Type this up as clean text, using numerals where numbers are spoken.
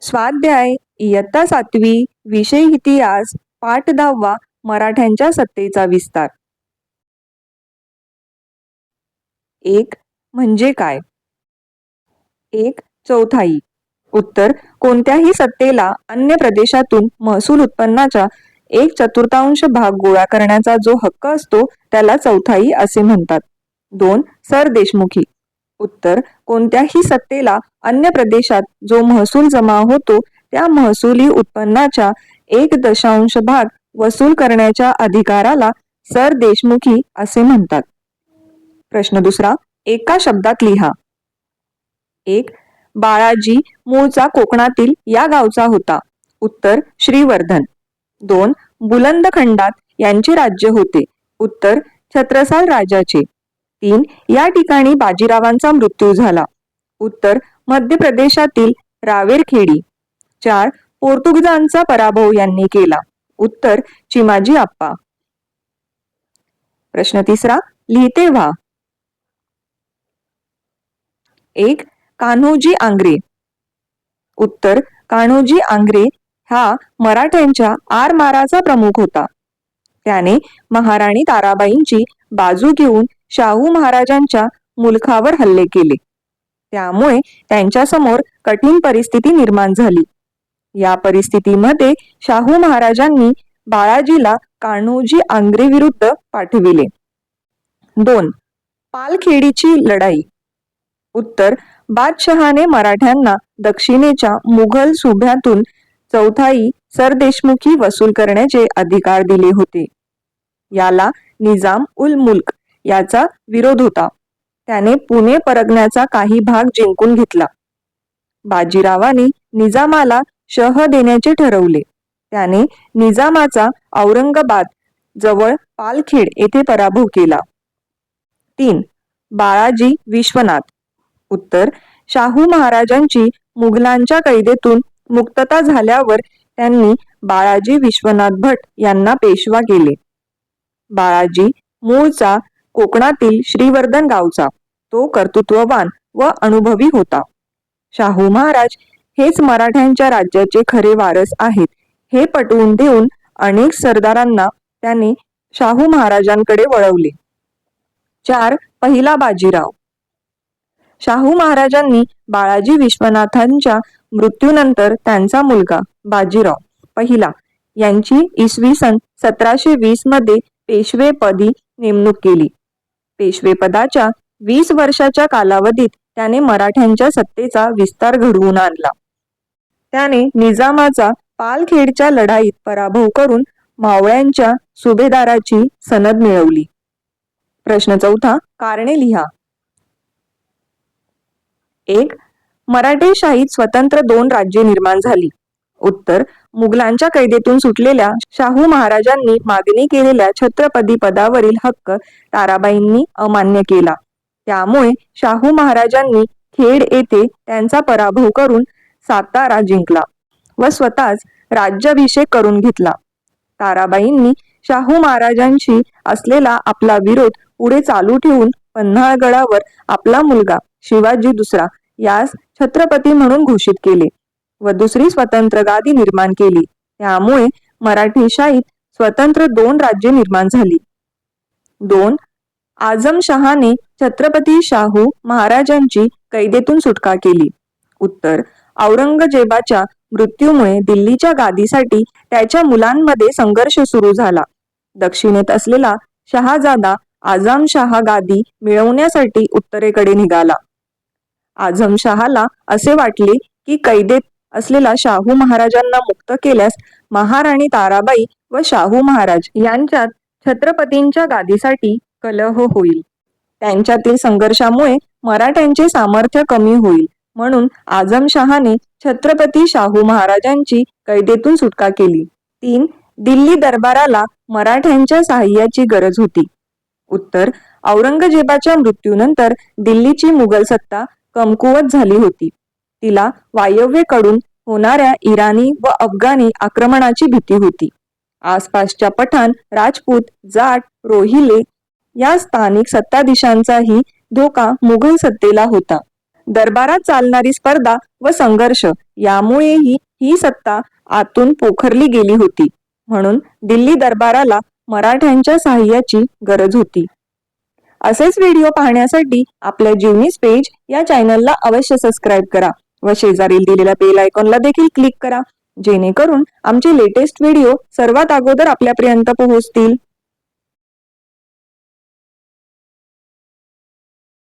स्वाध्याय इयत्ता 7वी विषय इतिहास पाठ 10वा मराठ्यांच्या सत्तेचा विस्तार. 1. म्हणजे काय? 1. चौथाई. उत्तर: कोणत्याही सत्तेला अन्य प्रदेशातून महसूल उत्पन्नाचा 1/4 भाग गोळा करण्याचा जो हक्क असतो त्याला चौथाई असे म्हणतात. 2. सरदेशमुखी. उत्तर: कोणत्याही सत्तेला अन्य प्रदेशात जो महसूल जमा होतो त्या महसुली उत्पन्नाच्या 1 भाग वसूल करण्याच्या अधिकाराला सरदेशमुखी असे म्हणतात. प्रश्न दुसरा. एका शब्दात लिहा. 1. बाळाजी मूळचा कोकणातील या गावचा होता. उत्तर: श्रीवर्धन. 2. बुलंदखंडात यांचे राज्य होते. उत्तर: छत्रसाल राजाचे. 3. या ठिकाणी बाजीरावांचा मृत्यू झाला. उत्तर: मध्य प्रदेशातील रावेरखेडी. 4. पोर्तुगीजांचा पराभव यांनी केला. उत्तर: चिमाजी आप्पा. प्रश्न तिसरा. लिहिते व्हा. 1. कान्होजी आंग्रे. उत्तर: कान्होजी आंग्रे हा मराठ्यांच्या आरमाराचा प्रमुख होता. त्याने महाराणी ताराबाईंची बाजू घेऊन शाहू महाराजांच्या मुलखावर हल्ले केले. त्यामुळे त्यांच्यासमोर कठीण परिस्थिती निर्माण झाली. या परिस्थितीमध्ये शाहू महाराजांनी बाळाजीला कान्होजी आंग्रे विरुद्ध पाठविले. 2. पालखेडीची लढाई. उत्तर: बादशहाने मराठ्यांना दक्षिणेच्या मुघल सुभ्यातून चौथाई सरदेशमुखी वसूल करण्याचे अधिकार दिले होते. याला निजाम उल मुल्क याचा विरोध होता. त्याने पुणे परगण्याचा काही भाग जिंकून घेतला. बाजीरावाने निजामाला शह देण्याचे ठरवले. त्याने निजामाचा औरंगाबाद जवळ पालखेड येथे पराभव केला. 3. बाळाजी विश्वनाथ. उत्तर: शाहू महाराजांची मुघलांच्या कैदेतून मुक्तता झाल्यावर त्यांनी बाळाजी विश्वनाथ भट यांना पेशवा केले. बाळाजी मूळचा कोकणातील श्रीवर्धन गावचा. तो कर्तृत्ववान व अनुभवी होता. शाहू महाराज हेच मराठ्यांच्या राज्याचे खरे वारस आहेत हे पटवून देऊन अनेक सरदारांना त्याने शाहू महाराजांकडे वळवले. 4. पहिला बाजीराव. शाहू महाराजांनी बाळाजी विश्वनाथांच्या मृत्यूनंतर त्यांचा मुलगा बाजीराव पहिला यांची इसवी सन 1720 मध्ये पेशवेपदी नेमणूक केली. पेशवेपदाच्या 20 वर्षाच्या कालावधीत त्याने मराठ्यांच्या सत्तेचा विस्तार घडवून आणला. त्याने निजामाचा पालखेडच्या लढाईत पराभव करून मावळ्यांच्या सुभेदाराची सनद मिळवली. प्रश्न चौथा. कारणे लिहा. 1. मराठेशाहीत स्वतंत्र 2 राज्ये निर्माण झाली. उत्तर: मुघलांच्या कैदेतून सुटलेल्या शाहू महाराजांनी मागणी केलेल्या छत्रपती पदावरील हक्क ताराबाईंनी अमान्य केला. त्यामुळे शाहू महाराजांनी खेड येथे त्यांचा पराभव करून सातारा जिंकला व स्वतःच राज्याभिषेक करून घेतला. ताराबाईंनी शाहू महाराजांशी असलेला आपला विरोध पुढे चालू ठेवून पन्हाळगडावर आपला मुलगा शिवाजी दुसरा यास छत्रपती म्हणून घोषित केले व दुसरी स्वतंत्र गादी निर्माण केली. त्यामुळे मराठेशाहीत स्वतंत्र 2 राज्ये निर्माण झाली. 2. आझमशहाने छत्रपती शाहू महाराजांची कैदेतून सुटका केली. उत्तर: औरंगजेबाच्या मृत्यूमुळे दिल्लीच्या गादीसाठी त्याच्या मुलांमध्ये संघर्ष सुरू झाला. दक्षिणेत असलेला शहाजादा आझमशहा गादी मिळवण्यासाठी उत्तरेकडे निघाला. आझमशहाला असे वाटले की कैदेत असलेला शाहू महाराजांना मुक्त केल्यास महाराणी ताराबाई व शाहू महाराज यांच्यात छत्रपतींच्या गादीसाठी कलह होईल. त्यांच्यातील संघर्षामुळे मराठ्यांचे सामर्थ्य कमी होईल म्हणून आझमशहाने छत्रपती शाहू महाराजांची कैदेतून सुटका केली. 3. दिल्ली दरबाराला मराठ्यांच्या सहाय्याची गरज होती. उत्तर: औरंगजेबाच्या मृत्यूनंतर दिल्लीची मुघल सत्ता कमकुवत झाली होती. तिला वायव्येकडून होणाऱ्या इराणी व अफगाणी आक्रमणाची भीती होती. आसपासच्या पठाण, राजपूत, जाट, रोहिले या स्थानिक सत्ताधीशांचाही धोका मुघल सत्तेला होता. दरबारात चालणारी स्पर्धा व संघर्ष यामुळेही ही सत्ता आतून पोखरली गेली होती. म्हणून दिल्ली दरबाराला मराठ्यांच्या सहाय्याची गरज होती. असेच व्हिडिओ पाहण्यासाठी आपल्या जीवनीस पेज या चॅनलला अवश्य सबस्क्राईब करा व शेजारील दिलेल्या बेल आयकॉनला देखील क्लिक करा, जेणेकरून आमचे लेटेस्ट व्हिडिओ सर्वात अगोदर आपल्यापर्यंत पोहोचतील.